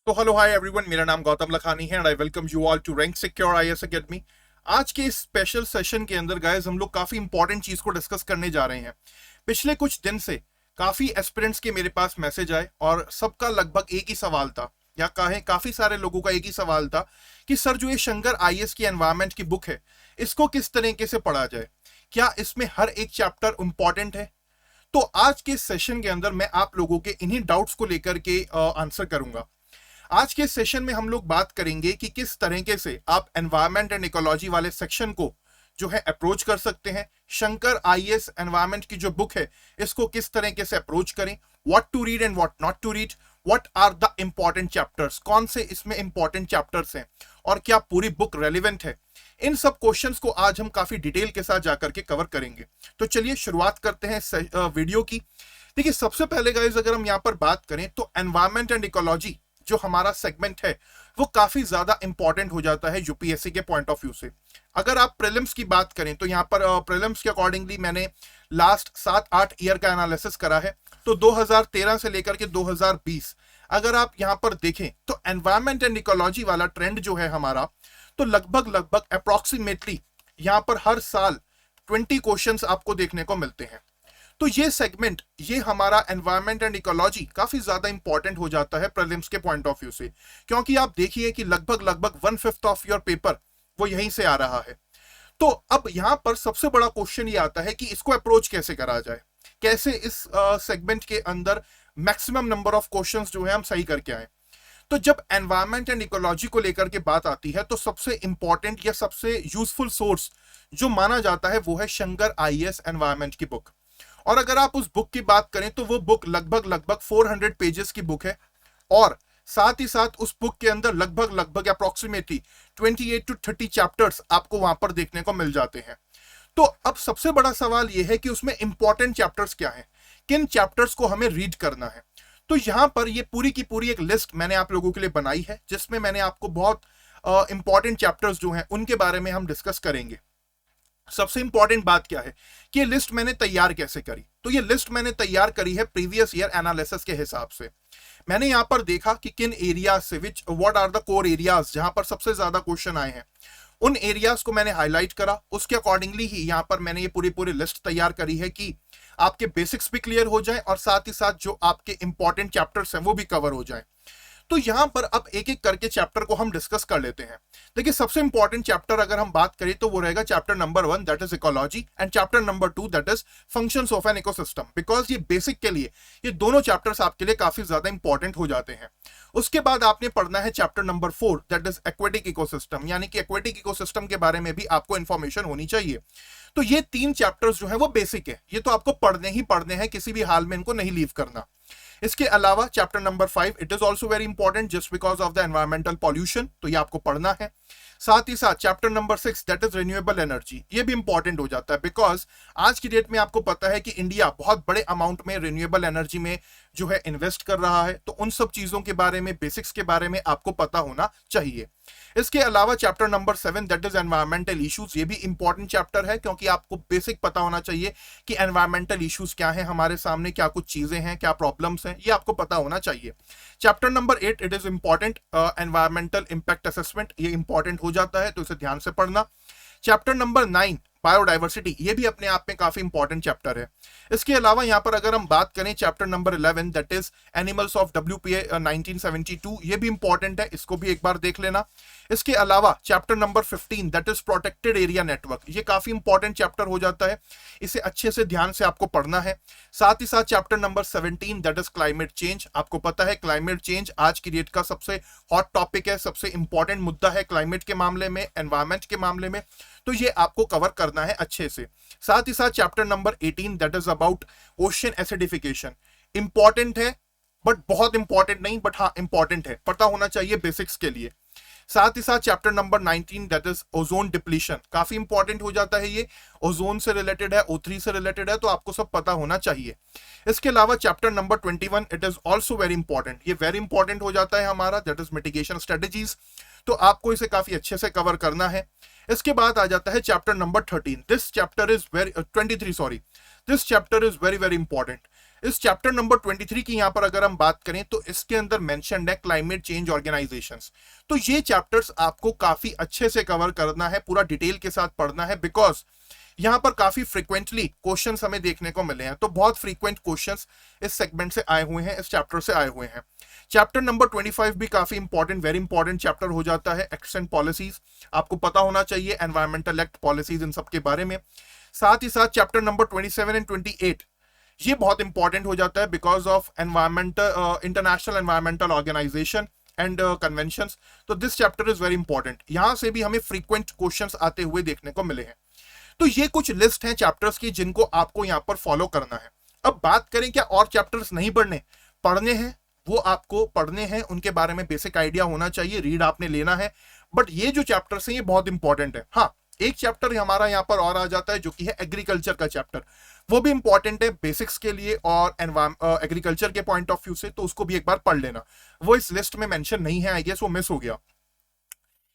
तो hello hi everyone, मेरा नाम गौतम लखानी है and I welcome you all to Rank Secure IAS Academy. आज के इस स्पेशल सेशन के अंदर गाइस हम लोग काफी इंपॉर्टेंट चीज को डिस्कस करने जा रहे हैं। पिछले कुछ दिन से काफी एस्पिरेंट्स के मेरे पास मैसेज आए और सबका लगभग एक ही सवाल था, या कहें काफी सारे लोगों का एक ही सवाल था कि सर जो ये शंकर आईएएस की एनवायरमेंट की बुक है इसको किस तरीके से पढ़ा जाए, क्या इसमें हर एक चैप्टर इंपॉर्टेंट है। तो आज के सेशन के अंदर मैं आप लोगों के इन्हीं डाउट्स को लेकर के आंसर करूंगा। आज के सेशन में हम लोग बात करेंगे कि किस तरीके से आप एनवायरमेंट एंड इकोलॉजी वाले सेक्शन को जो है अप्रोच कर सकते हैं। शंकर आईएएस एनवायरमेंट की जो बुक है इसको किस तरीके से अप्रोच करें, what to read and what not to read, what are the important chapters, कौन से इसमें इंपॉर्टेंट चैप्टर्स हैं और क्या पूरी बुक रेलिवेंट है। इन सब क्वेश्चंस को आज हम काफी डिटेल के साथ जाकर के कवर करेंगे। तो चलिए शुरुआत करते हैं वीडियो की। देखिए, सबसे पहले गाइस अगर हम यहाँ पर बात करें तो एनवायरमेंट एंड इकोलॉजी जो हमारा सेगमेंट है वो काफी ज्यादा इंपॉर्टेंट हो जाता है यूपीएससी के पॉइंट ऑफ व्यू से। अगर आप प्रीलिम्स की बात करें तो यहाँ पर प्रीलिम्स के अकॉर्डिंगली मैंने लास्ट 7-8 ईयर का एनालिसिस करा है। तो 2013 से लेकर के 2020 अगर आप यहाँ पर देखें तो एनवायरमेंट एंड इकोलॉजी वाला ट्रेंड जो है हमारा, तो लगभग लगभग अप्रोक्सीमेटली यहाँ पर हर साल 20 क्वेश्चंस आपको देखने को मिलते हैं। तो ये सेगमेंट, ये हमारा एनवायरमेंट एंड इकोलॉजी काफी ज्यादा इंपॉर्टेंट हो जाता है प्रीलिम्स के पॉइंट ऑफ व्यू से, क्योंकि आप देखिए कि लगभग लगभग 1/5 ऑफ योर पेपर वो यहीं से आ रहा है। तो अब यहां पर सबसे बड़ा क्वेश्चन ये आता है कि इसको अप्रोच कैसे करा जाए, कैसे इस सेगमेंट के अंदर मैक्सिमम नंबर ऑफ क्वेश्चंस जो है हम सही करके आए। तो जब एनवायरमेंट एंड इकोलॉजी को लेकर के बात आती है तो सबसे इंपॉर्टेंट या सबसे यूजफुल सोर्स जो माना जाता है वो है शंकर आईएएस एनवायरमेंट की बुक। और अगर आप उस बुक की बात करें तो वो बुक लगभग लगभग 400 पेजेस की बुक है और साथ ही साथ उस बुक के अंदर लगभग लगभग अप्रोक्सीमेटली 28 to 30 चैप्टर्स आपको वहां पर देखने को मिल जाते हैं। तो अब सबसे बड़ा सवाल यह है कि उसमें इंपॉर्टेंट चैप्टर्स क्या हैं, किन चैप्टर्स को हमें रीड करना है। तो यहां पर ये पूरी की पूरी एक लिस्ट मैंने आप लोगों के लिए बनाई है जिसमें मैंने आपको बहुत इंपॉर्टेंट चैप्टर्स जो हैं उनके बारे में हम डिस्कस करेंगे। सबसे इंपॉर्टेंट बात क्या है कि ये लिस्ट मैंने तैयार कैसे करी। तो ये लिस्ट मैंने तैयार करी है प्रीवियस ईयर एनालिसिस के हिसाब से। मैंने यहां पर देखा कि किन एरियाज से what are the core areas जहां पर सबसे ज्यादा क्वेश्चन आए हैं, उन एरियाज को मैंने हाईलाइट करा। उसके अकॉर्डिंगली ही यहां पर मैंने ये पूरी पूरी लिस्ट तैयार करी है कि आपके बेसिक्स भी क्लियर हो जाए और साथ ही साथ जो आपके इंपॉर्टेंट चैप्टर्स हैं वो भी कवर हो जाए। तो यहां पर अब एक एक करके चैप्टर को हम डिस्कस कर लेते हैं। देखिए, सबसे इंपॉर्टेंट चैप्टर अगर हम बात करें तो वो रहेगा chapter number 1 that is ecology and chapter number 2 that is functions of an ecosystem, because ये बेसिक के लिए ये दोनों चैप्टर्स आपके लिए काफी ज्यादा इंपॉर्टेंट हो जाते हैं। उसके बाद आपने पढ़ना है chapter number 4 that is aquatic ecosystem, यानी कि एक्वेटिक इकोसिस्टम के बारे में भी आपको इंफॉर्मेशन होनी चाहिए। तो ये 3 चैप्टर्स जो है वो बेसिक है, ये तो आपको पढ़ने ही पढ़ने हैं, किसी भी हाल में इनको नहीं लीव करना। इसके अलावा chapter number 5 it is also very important just because of the environmental pollution, तो ये आपको पढ़ना है। साथ ही साथ chapter number 6 that is renewable energy, ये भी इंपॉर्टेंट हो जाता है बिकॉज आज की डेट में आपको पता है कि इंडिया बहुत बड़े अमाउंट में रिन्यूएबल एनर्जी में जो है इन्वेस्ट कर रहा है। तो उन सब चीजों के बारे में, बेसिक्स के बारे में आपको पता होना चाहिए। इसके अलावा chapter number 7 that is environmental issues, ये भी इंपॉर्टेंट चैप्टर है क्योंकि आपको बेसिक पता होना चाहिए कि एनवायरमेंटल इश्यूज क्या हैं हमारे सामने, क्या कुछ चीजें हैं, क्या प्रॉब्लम्स हैं, ये आपको पता होना चाहिए। Chapter number 8 it is important environmental impact assessment, ये इंपॉर्टेंट हो जाता है तो इसे ध्यान से पढ़ना। चैप्टर नंबर 9 बायोडाइवर्सिटी, ये भी अपने आप में काफी इंपॉर्टेंट चैप्टर है। इसके अलावा यहां पर अगर हम बात करें chapter number 11 that is animals of WPA 1972, ये भी इंपॉर्टेंट है, इसको भी एक बार देख लेना। इसके अलावा chapter number 15 that is protected area network, ये काफी इंपॉर्टेंट चैप्टर हो जाता है, इसे अच्छे से ध्यान से आपको पढ़ना है। साथ ही साथ chapter number 17 that is climate change, आपको पता है क्लाइमेट चेंज आज की डेट का सबसे हॉट टॉपिक है, सबसे इंपॉर्टेंट मुद्दा है क्लाइमेट के मामले में, एनवायरमेंट के मामले में, तो ये आपको कवर करना है अच्छे से। साथ ही साथ chapter number 18 that is about ocean acidification, important है बट बहुत इंपॉर्टेंट नहीं, बट हाँ इंपॉर्टेंट है, पता होना चाहिए बेसिक्स के लिए। साथ ही साथ chapter number 19 that is ozone depletion, काफी इंपॉर्टेंट हो जाता है, ये ओजोन से रिलेटेड है, O3 से रिलेटेड है, तो आपको सब पता होना चाहिए। इसके अलावा chapter number 21 it is also very important, ये वेरी इंपॉर्टेंट हो जाता है हमारा, दैट इज मिटिगेशन स्ट्रेटेजीज, तो आपको इसे काफी अच्छे से कवर करना है। इसके बाद आ जाता है chapter number 13, this chapter is very 23 sorry, this chapter is very very important. इस चैप्टर नंबर 23 की यहां पर अगर हम बात करें तो इसके अंदर मेंशन्ड है क्लाइमेट चेंज ऑर्गेनाइजेशंस। तो ये चैप्टर्स आपको काफी अच्छे से कवर करना है, पूरा डिटेल के साथ पढ़ना है, बिकॉज यहां पर काफी फ्रीक्वेंटली क्वेश्चंस हमें देखने को मिले हैं। तो बहुत फ्रीक्वेंट क्वेश्चंस इस सेगमेंट से आए हुए हैं, इस चैप्टर से आए हुए हैं। चैप्टर नंबर 25 भी काफी इंपॉर्टेंट, वेरी इंपॉर्टेंट चैप्टर हो जाता है, एक्ट्स एंड पॉलिसीज। आपको पता होना चाहिए एनवायरमेंटल एक्ट, पॉलिसीज, इन सब के बारे में। साथ ही साथ चैप्टर नंबर 27 एंड 28 ये बहुत इंपॉर्टेंट हो जाता है because of environmental, international environmental organization and conventions. तो this chapter is very important, यहां से भी हमें फ्रीक्वेंट क्वेश्चंस आते हुए देखने को मिले हैं। तो ये कुछ लिस्ट हैं चैप्टर्स की जिनको आपको यहां पर फॉलो करना है। अब बात करें क्या और चैप्टर्स नहीं पढ़ने हैं, वो आपको पढ़ने हैं, उनके बारे में बेसिक आइडिया होना चाहिए, रीड आपने लेना है। बट ये जो चैप्टर्स हैं ये बहुत इंपॉर्टेंट है। हाँ, एक चैप्टर हमारा यहाँ पर और आ जाता है जो कि है एग्रीकल्चर का चैप्टर। वो भी इंपॉर्टेंट है बेसिक्स के लिए और एग्रीकल्चर के पॉइंट ऑफ व्यू से, तो उसको भी एक बार पढ़ लेना। वो इस लिस्ट में मेंशन नहीं है, आई गेस वो मिस हो गया।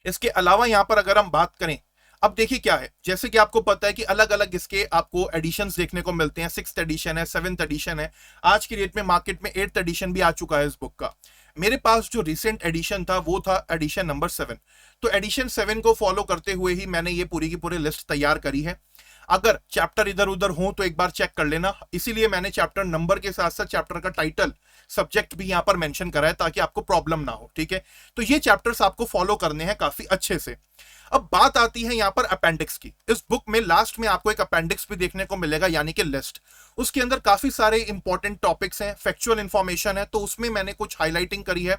इसके अलावा यहाँ पर अगर हम बात करें, अब देखिए क्या है, जैसे कि आपको पता है कि अलग अलग इसके आपको एडिशंस देखने को मिलते हैं। 6th एडिशन है, 7th एडिशन है, आज की डेट में मार्केट में 8th एडिशन भी आ चुका है इस बुक का। मेरे पास जो रिसेंट एडिशन था वो था एडिशन नंबर 7। तो एडिशन 7 को फॉलो करते हुए ही मैंने ये पूरी की पूरी लिस्ट तैयार करी है। अगर चैप्टर इधर उधर हो तो एक बार चेक कर लेना, इसीलिए मैंने चैप्टर नंबर के साथ साथ चैप्टर का टाइटल, सब्जेक्ट भी यहां पर मेंशन करा है ताकि आपको प्रॉब्लम ना हो, ठीक है। तो ये चैप्टर्स आपको फॉलो करने हैं काफी अच्छे से। अब बात आती है यहां पर अपेंडिक्स की। इस बुक में लास्ट में आपको एक अपेंडिक्स भी देखने को मिलेगा, यानी कि लिस्ट। उसके अंदर काफी सारे इंपॉर्टेंट टॉपिक्स हैं, फैक्चुअल इंफॉर्मेशन है, तो उसमें मैंने कुछ हाईलाइटिंग करी है।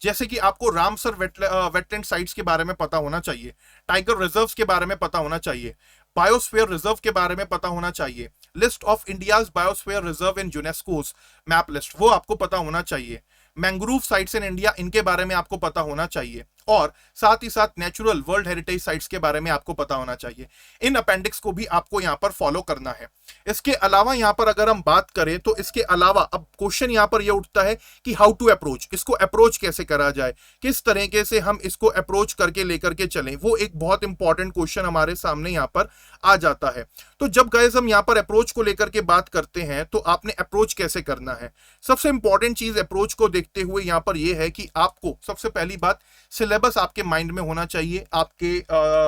जैसे कि आपको रामसर वेटलैंड साइट्स के बारे में पता होना चाहिए, टाइगर रिजर्व्स के बारे में पता होना चाहिए, बायोस्फीयर रिजर्व के बारे में पता होना चाहिए, list of India's biosphere reserve in UNESCO's map list, वो आपको पता होना चाहिए, मैंग्रोव साइट्स इन इंडिया, इनके बारे में आपको पता होना चाहिए, और साथ ही साथ नेचुरल वर्ल्ड हेरिटेज साइट्स के बारे में आपको पता होना चाहिए। इन अपेंडिक्स को भी आपको यहां पर फॉलो करना है। इसके अलावा यहां पर अगर हम बात करें तो इसके अलावा अब क्वेश्चन यहां पर यह उठता है कि हाउ टू अप्रोच, इसको अप्रोच कैसे करा जाए, किस तरीके से हम इसको अप्रोच करके लेकर के चलें, वो एक बहुत इंपॉर्टेंट क्वेश्चन हमारे सामने यहां पर आ जाता है। तो जब गाइस हम यहां पर अप्रोच को लेकर के बात करते हैं तो आपने अप्रोच कैसे करना है, सबसे इंपॉर्टेंट चीज अप्रोच को देखते हुए यहां पर यह है कि आपको सबसे पहली बात सिलेबस आपके माइंड में होना चाहिए, आपके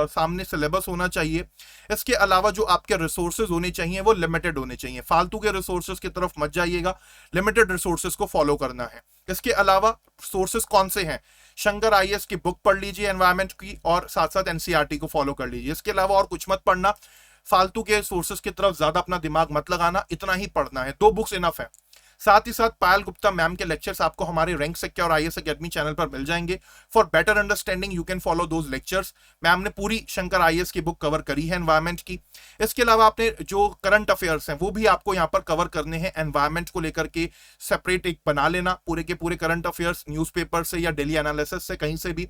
सामने सिलेबस होना चाहिए। इसके अलावा जो आपके रिसोर्सेज होने चाहिए वो लिमिटेड होने चाहिए, फालतू के रिसोर्सेज की तरफ मत जाइएगा, लिमिटेड रिसोर्सेज को फॉलो करना है। इसके अलावा सोर्सेज कौन से हैं, शंकर आईएएस की बुक पढ़ लीजिए एनवायरमेंट की, और साथ साथ एनसीईआरटी को फॉलो कर लीजिए। इसके अलावा और कुछ मत पढ़ना, फालतू के सोर्सेज की तरफ ज्यादा अपना दिमाग मत लगाना, इतना ही पढ़ना है, 2 बुक्स इनफ है। साथ ही साथ पायल गुप्ता मैम के लेक्चर्स आपको हमारे rank Secure IAS academy channel पर मिल जाएंगे। For better understanding you can follow those lectures. Ma'am ने पूरी शंकर आईएएस की बुक कवर करी है एनवायरमेंट की। इसके अलावा आपने जो करंट अफेयर्स हैं वो भी आपको यहाँ पर कवर करने हैं, एनवायरमेंट को लेकर के सेपरेट एक बना लेना, पूरे के पूरे करंट अफेयर्स न्यूज़पेपर से या डेली एनालिसिस से कहीं से भी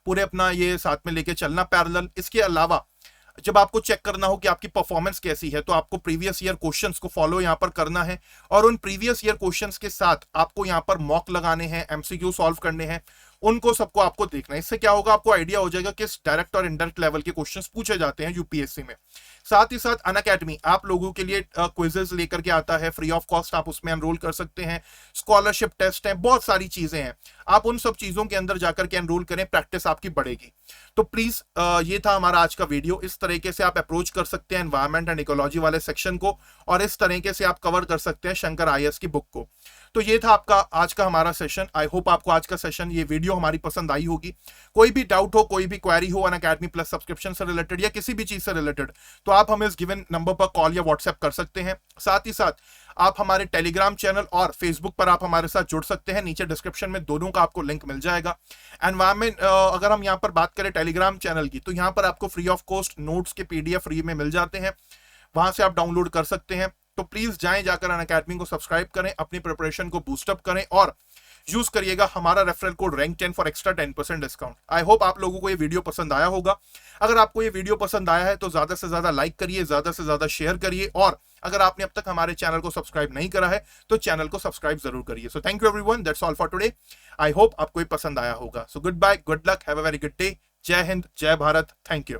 पूरे अपना ये साथ में लेके चलना पैरेलल। इसके अलावा जब आपको चेक करना हो कि आपकी परफॉर्मेंस कैसी है तो आपको प्रीवियस ईयर क्वेश्चंस को फॉलो यहां पर करना है, और उन प्रीवियस ईयर क्वेश्चंस के साथ आपको यहां पर मॉक लगाने हैं, एमसीक्यू सॉल्व करने हैं, उनको सबको आपको देखना है। इससे क्या होगा, आपको आइडिया हो जाएगा किस डायरेक्ट और इनडायरेक्ट लेवल के क्वेश्चंस पूछे जाते हैं यूपीएससी में। साथ ही साथ अनअकैडमी आप लोगों के लिए क्विजेस लेकर के आता है फ्री ऑफ कॉस्ट, आप उसमें एनरोल कर सकते हैं, स्कॉलरशिप टेस्ट है, बहुत सारी चीजें हैं, आप उन सब चीजों के अंदर जाकर के एनरोल करें, प्रैक्टिस आपकी बढ़ेगी। तो प्लीज ये था हमारा आज का वीडियो, इस तरीके से आप अप्रोच कर सकते हैं एनवायरमेंट एंड इकोलॉजी वाले सेक्शन को, और इस तरीके से आप कवर कर सकते हैं शंकर आईएएस की बुक को। तो ये था आपका आज का हमारा सेशन। आई होप आपको आज का सेशन, ये वीडियो हमारी पसंद आई होगी। कोई भी डाउट हो, कोई भी क्वेरी हो अनअकैडमी प्लस सब्सक्रिप्शन से रिलेटेड या किसी भी चीज से रिलेटेड, तो आप हमें इस गिवन नंबर पर कॉल या व्हाट्सएप कर सकते हैं। साथ ही साथ आप हमारे टेलीग्राम चैनल और फेसबुक पर आप हमारे साथ जुड़ सकते हैं, नीचे डिस्क्रिप्शन में दोनों का आपको लिंक मिल जाएगा। एनवायरमेंट अगर हम यहाँ पर बात करें टेलीग्राम चैनल की, तो यहाँ पर आपको फ्री ऑफ कॉस्ट नोट्स के पीडीएफ फ्री में मिल जाते हैं, वहां से आप डाउनलोड कर सकते हैं। तो प्लीज जाकर अनअकैडमी को सब्सक्राइब करें, अपनी प्रिपरेशन को बूस्टअप करें और यूज करिएगा हमारा referral code RANK10 for extra 10% discount. I hope आप लोगों को ये वीडियो पसंद आया होगा। अगर आपको ये वीडियो पसंद आया है तो ज्यादा से ज्यादा लाइक करिए, ज्यादा से ज्यादा शेयर करिए, और अगर आपने अब तक हमारे चैनल को सब्सक्राइब नहीं करा है तो चैनल को सब्सक्राइब जरूर करिए। So thank you everyone, that's all for today. I hope आपको ये पसंद आया होगा। So good bye, good luck, have a very good day. जय हिंद, जय भारत, थैंक यू।